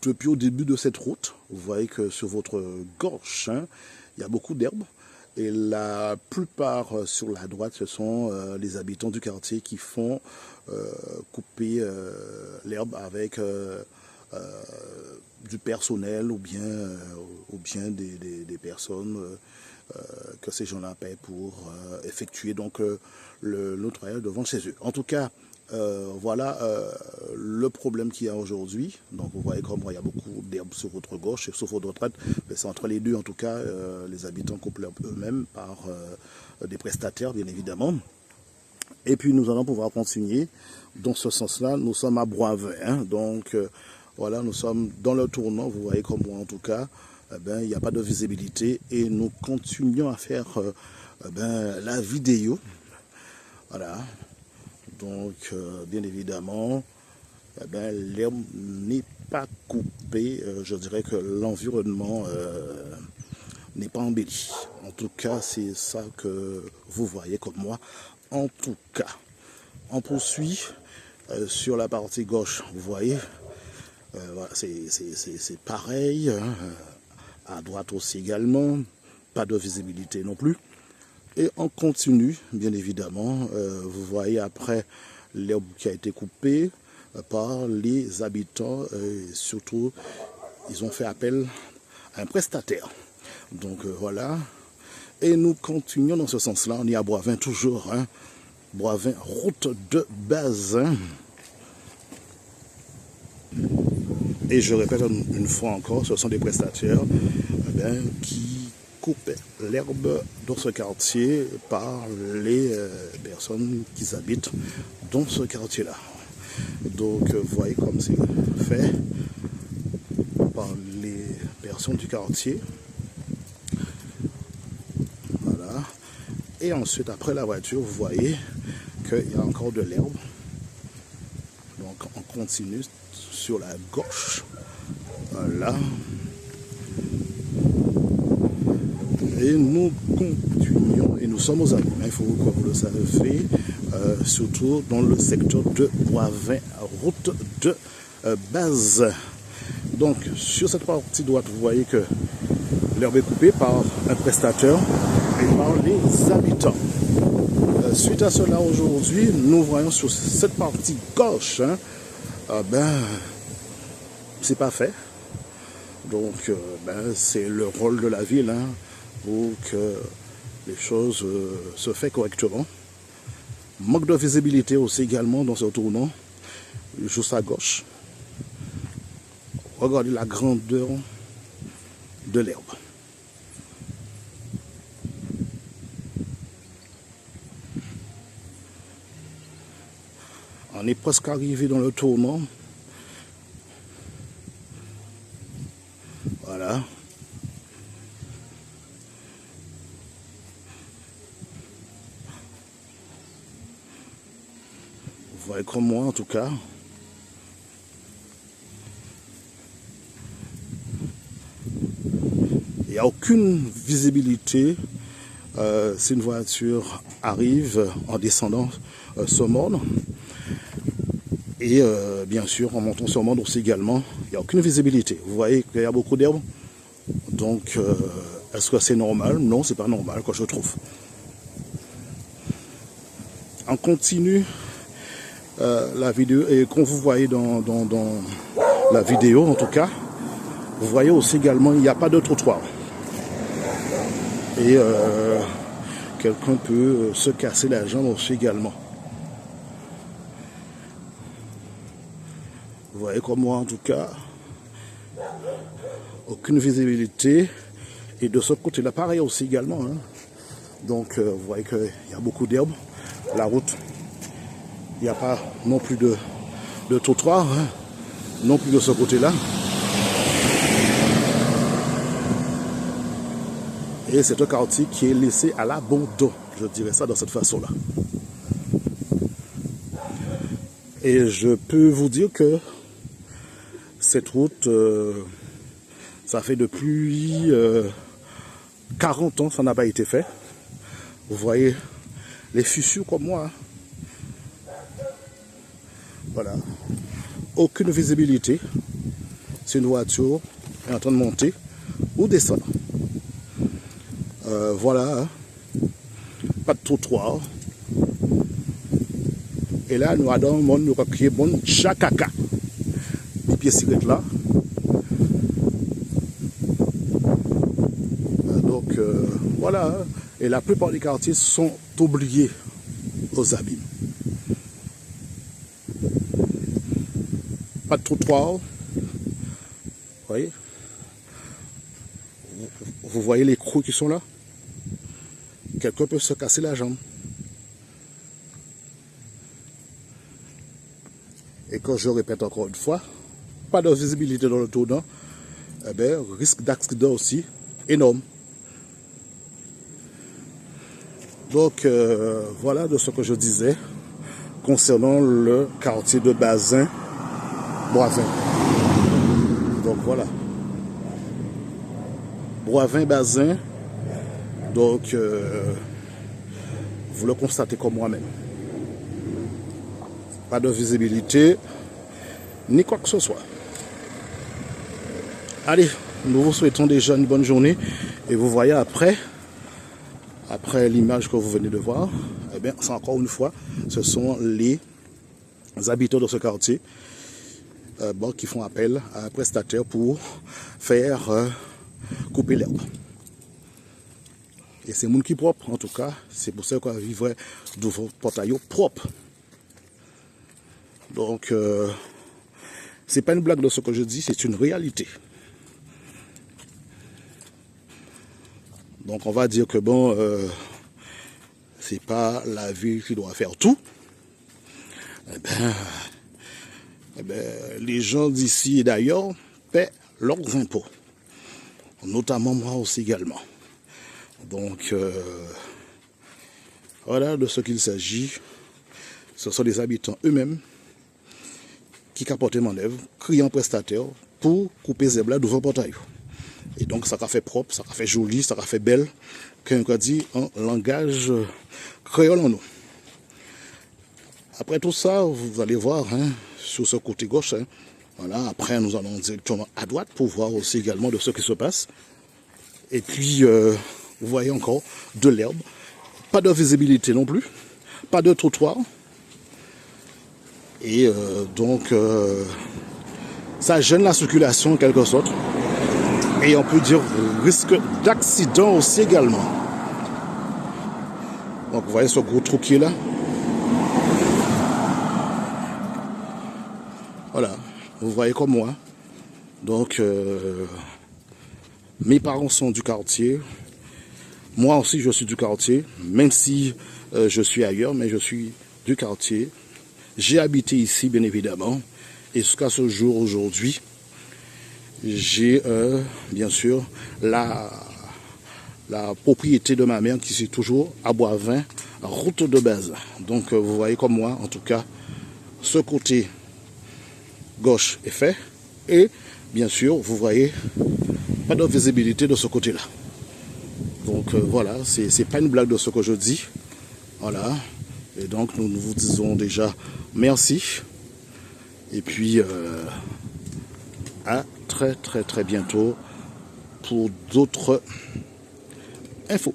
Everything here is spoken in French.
Depuis au début de cette route, vous voyez que sur votre gauche, il y a beaucoup d'herbes. Et la plupart sur la droite, ce sont les habitants du quartier qui font couper l'herbe avec du personnel ou bien des personnes que ces gens-là paient pour effectuer donc le nettoyage devant chez eux. En tout cas, voilà le problème qu'il y a aujourd'hui. Donc vous voyez comme il y a beaucoup d'herbes sur votre gauche et sur votre droite. C'est entre les deux en tout cas, les habitants coupent l'herbe eux-mêmes par des prestataires bien évidemment. Et puis nous allons pouvoir continuer dans ce sens-là. Nous sommes à Boisvin, donc voilà, nous sommes dans le tournant. Vous voyez comme moi en tout cas, il n'y a pas de visibilité et nous continuons à faire la vidéo. Voilà. Donc, bien évidemment, l'herbe n'est pas coupée. Je dirais que l'environnement n'est pas embelli. En tout cas, c'est ça que vous voyez comme moi. En tout cas, on poursuit sur la partie gauche. Vous voyez, voilà, c'est pareil. Hein, à droite aussi également. Pas de visibilité non plus. Et on continue, bien évidemment. Vous voyez après l'herbe qui a été coupée par les habitants. Surtout, ils ont fait appel à un prestataire. Donc voilà. Et nous continuons dans ce sens-là. On est à Boisvin toujours. Hein. Boisvin, route de base. Hein. Et je répète une fois encore, ce sont des prestataires qui coupe l'herbe dans ce quartier par les personnes qui habitent dans ce quartier-là. Donc, vous voyez comme c'est fait par les personnes du quartier. Voilà. Et ensuite, après la voiture, vous voyez qu'il y a encore de l'herbe. Donc, on continue sur la gauche. Voilà. Et nous continuons, et nous sommes aux amis, il faut que vous le savez, surtout dans le secteur de Boisvin, route de base. Donc, sur cette partie droite, vous voyez que l'herbe est coupée par un prestataire et par les habitants. Suite à cela, aujourd'hui, nous voyons sur cette partie gauche, c'est pas fait. Donc, c'est le rôle de la ville, hein, pour que les choses se fassent correctement. Manque de visibilité aussi également dans ce tournant, juste à gauche. Regardez la grandeur de l'herbe. On est presque arrivé dans le tournant. Voilà. Vous voyez comme moi en tout cas. Il n'y a aucune visibilité si une voiture arrive en descendant ce monde. Et bien sûr en montant ce monde aussi également, il n'y a aucune visibilité. Vous voyez qu'il y a beaucoup d'herbe. Donc est-ce que c'est normal? Non, c'est pas normal, quoi, je trouve. On continue la vidéo, et quand vous voyez dans la vidéo en tout cas, vous voyez aussi également il n'y a pas de trottoir. Et quelqu'un peut se casser la jambe aussi également. Vous voyez comme moi en tout cas, aucune visibilité. Et de ce côté-là, pareil aussi également. Hein. Donc vous voyez qu'il y a beaucoup d'herbe. La route, il n'y a pas non plus de trottoir, hein, non plus de ce côté-là. Et c'est un quartier qui est laissé à l'abandon, je dirais ça de cette façon-là. Et je peux vous dire que cette route, ça fait depuis 40 ans, ça n'a pas été fait. Vous voyez les fissures comme moi. Hein. Voilà. Aucune visibilité. si une voiture est en train de monter ou descendre. Voilà, hein. Pas de trottoir. Et là, nous avons un monde, nous avons créé bon chakaka. Les pieds cigarettes là. Donc, voilà. Hein. Et la plupart des quartiers sont oubliés aux abîmes. Pas de trottoir. Vous voyez? Vous voyez les crous qui sont là? Quelqu'un peut se casser la jambe. Et quand je répète encore une fois, pas de visibilité dans le tournant, eh bien, risque d'accident aussi énorme. Donc, voilà de ce que je disais concernant le quartier de Bazin, Boivin. Donc, voilà. Boivin, Bazin. Donc, vous le constatez comme moi-même. Pas de visibilité, ni quoi que ce soit. Allez, nous vous souhaitons déjà une bonne journée. Et vous voyez après l'image que vous venez de voir, eh bien, c'est encore une fois, ce sont les habitants de ce quartier qui font appel à un prestataire pour faire couper l'herbe. Et c'est monde qui propre, en tout cas, c'est pour ça qu'on vivrait de vos portails propres. Donc, c'est pas une blague de ce que je dis, c'est une réalité. Donc, on va dire que bon, c'est pas la ville qui doit faire tout. Eh ben, les gens d'ici et d'ailleurs paient leurs impôts. Notamment moi aussi également. Donc, voilà de ce qu'il s'agit. Ce sont les habitants eux-mêmes qui capotent manœuvre, crient en prestataire pour couper les herbes là devant le portail. Et donc, ça a fait propre, ça a fait joli, ça a fait belle, qu'on a dit en langage créole en nous. Après tout ça, vous allez voir, hein, sur ce côté gauche, hein, voilà, après nous allons directement à droite pour voir aussi également de ce qui se passe. Et puis, vous voyez encore de l'herbe, pas de visibilité non plus, pas de trottoir. Et donc, ça gêne la circulation en quelque sorte. Et on peut dire risque d'accident aussi également. Donc, vous voyez ce gros trou qui est là. Voilà, vous voyez comme moi. Donc, mes parents sont du quartier. Moi aussi, je suis du quartier, même si je suis ailleurs, mais je suis du quartier. J'ai habité ici, bien évidemment. Et jusqu'à ce jour, aujourd'hui, j'ai, bien sûr, la propriété de ma mère qui est toujours à Boivin, route de Bazin. Donc, vous voyez comme moi, en tout cas, ce côté gauche est fait. Et, bien sûr, vous voyez, pas de visibilité de ce côté-là. Donc, voilà, c'est pas une blague de ce que je dis. Voilà. Et donc, nous vous disons déjà merci. Et puis, à très bientôt pour d'autres infos.